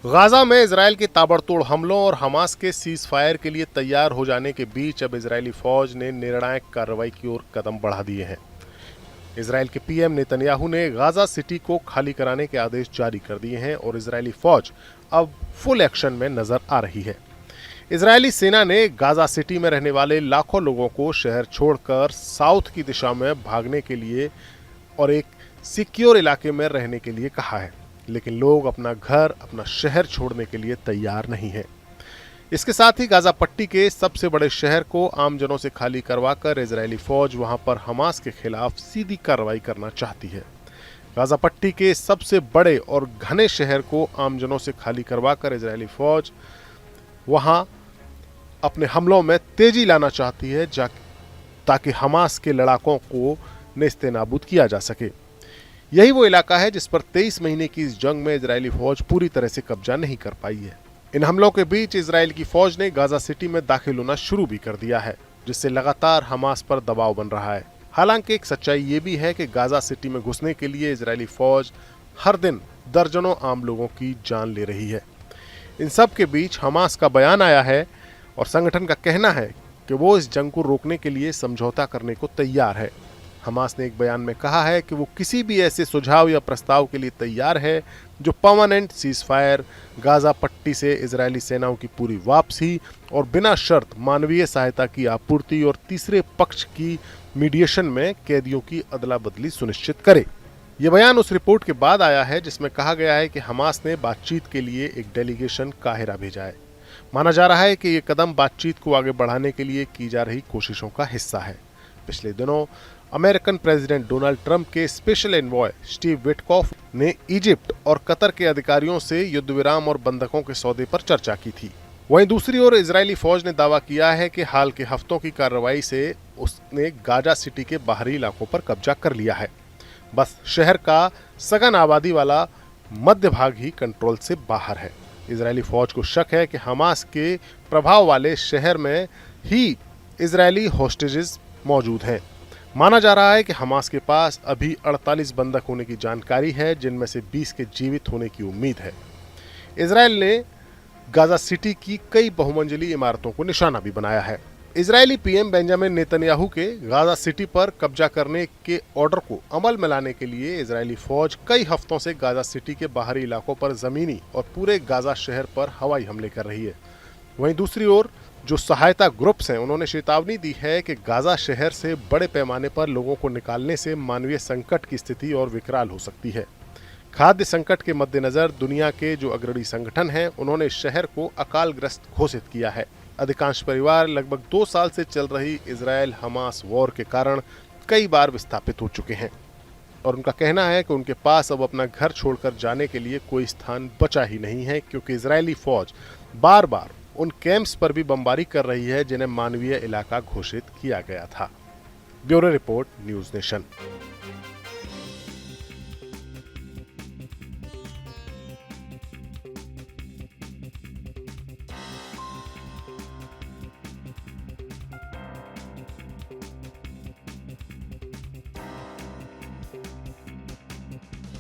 Gaza में Israel के ताबड़तोड़ हमलों और हमास के सीज फायर के लिए तैयार हो जाने के बीच अब इजरायली फौज ने निर्णायक कार्रवाई की ओर कदम बढ़ा दिए हैं। इजरायल के पीएम नेतन्याहू ने गाजा सिटी को खाली कराने के आदेश जारी कर दिए हैं और इजरायली फौज अब फुल एक्शन में नजर आ रही है। इजरायली सेना ने गाजा सिटी में रहने वाले लाखों लोगों को शहर छोड़कर साउथ की दिशा में भागने के लिए और एक सिक्योर इलाके में रहने के लिए कहा है, लेकिन लोग अपना घर, अपना शहर छोड़ने के लिए तैयार नहीं हैं। इसके साथ ही गाजा पट्टी के सबसे बड़े शहर को आमजनों से खाली करवाकर इजरायली फौज वहां पर हमास के खिलाफ सीधी कार्रवाई करना चाहती है। गाजा पट्टी के सबसे बड़े और घने शहर को आमजनों से खाली करवाकर इजरायली फौज वहां अपने हमलों में तेजी लाना चाहती है ताकि हमास के लड़ाकों को नेस्तनाबूद किया जा सके। यही वो इलाका है जिस पर 23 महीने की इस जंग में इजरायली फौज पूरी तरह से कब्जा नहीं कर पाई है। इन हमलों के बीच इजरायल की फौज ने गाजा सिटी में दाखिल होना शुरू भी कर दिया है, जिससे लगातार हमास पर दबाव बन रहा है। हालांकि एक सच्चाई ये भी है कि गाजा सिटी में घुसने के लिए इजरायली फौज हर दिन दर्जनों आम लोगों की जान ले रही है। इन सब के बीच हमास का बयान आया है और संगठन का कहना है कि वो इस जंग को रोकने के लिए समझौता करने को तैयार है। हमास ने एक बयान में कहा है कि वो किसी भी ऐसे सुझाव या प्रस्ताव के लिए तैयार है जो परमानेंट सीज फायर, गाजा पट्टी से इजरायली सेनाओं की पूरी वापसी और बिना शर्त मानवीय सहायता की आपूर्ति और तीसरे पक्ष की मीडिएशन में कैदियों की अदला बदली सुनिश्चित करे। ये बयान उस रिपोर्ट के बाद आया है जिसमें कहा गया है कि हमास ने बातचीत के लिए एक डेलीगेशन काहिरा भेजा है। माना जा रहा है कि ये कदम बातचीत को आगे बढ़ाने के लिए की जा रही कोशिशों का हिस्सा है। पिछले दिनों अमेरिकन प्रेसिडेंट डोनाल्ड ट्रंप के स्पेशल एनवॉय स्टीव विटकॉफ ने इजिप्ट और कतर के अधिकारियों से युद्ध विराम और बंधकों के सौदे पर चर्चा की थी। वहीं दूसरी ओर इजरायली फौज ने दावा किया है कि हाल के हफ्तों की कार्रवाई से उसने गाजा सिटी के बाहरी इलाकों पर कब्जा कर लिया है। बस शहर का सघन आबादी वाला मध्य भाग ही कंट्रोल से बाहर है। इजरायली फौज को शक है कि हमास के प्रभाव वाले शहर में ही इजरायली होस्टेजेस मौजूद हैं। माना जा रहा है कि हमास के पास अभी 48 बंधक होने की जानकारी है, जिनमें से 20 के जीवित होने की उम्मीद है। इजरायल ने गाजा सिटी की कई बहुमंजिली इमारतों को निशाना भी बनाया है। इजरायली पीएम बेंजामिन नेतन्याहू के गाजा सिटी पर कब्जा करने के ऑर्डर को अमल में लाने के लिए इजरायली फौज कई हफ्तों से गाजा सिटी के बाहरी इलाकों पर जमीनी और पूरे गाजा शहर पर हवाई हमले कर रही है। वहीं दूसरी ओर जो सहायता ग्रुप्स हैं, उन्होंने चेतावनी दी है कि गाजा शहर से बड़े पैमाने पर लोगों को निकालने से मानवीय संकट की स्थिति और विकराल हो सकती है। खाद्य संकट के मद्देनजर दुनिया के जो अग्रणी संगठन हैं, उन्होंने शहर को अकालग्रस्त घोषित किया है। अधिकांश परिवार लगभग 2 साल से चल रही इजरायल हमास वॉर के कारण कई बार विस्थापित हो चुके हैं और उनका कहना है कि उनके पास अब अपना घर छोड़कर जाने के लिए कोई स्थान बचा ही नहीं है, क्योंकि इजरायली फौज बार बार उन कैंप्स पर भी बमबारी कर रही है जिन्हें मानवीय इलाका घोषित किया गया था। Bureau report, news nation.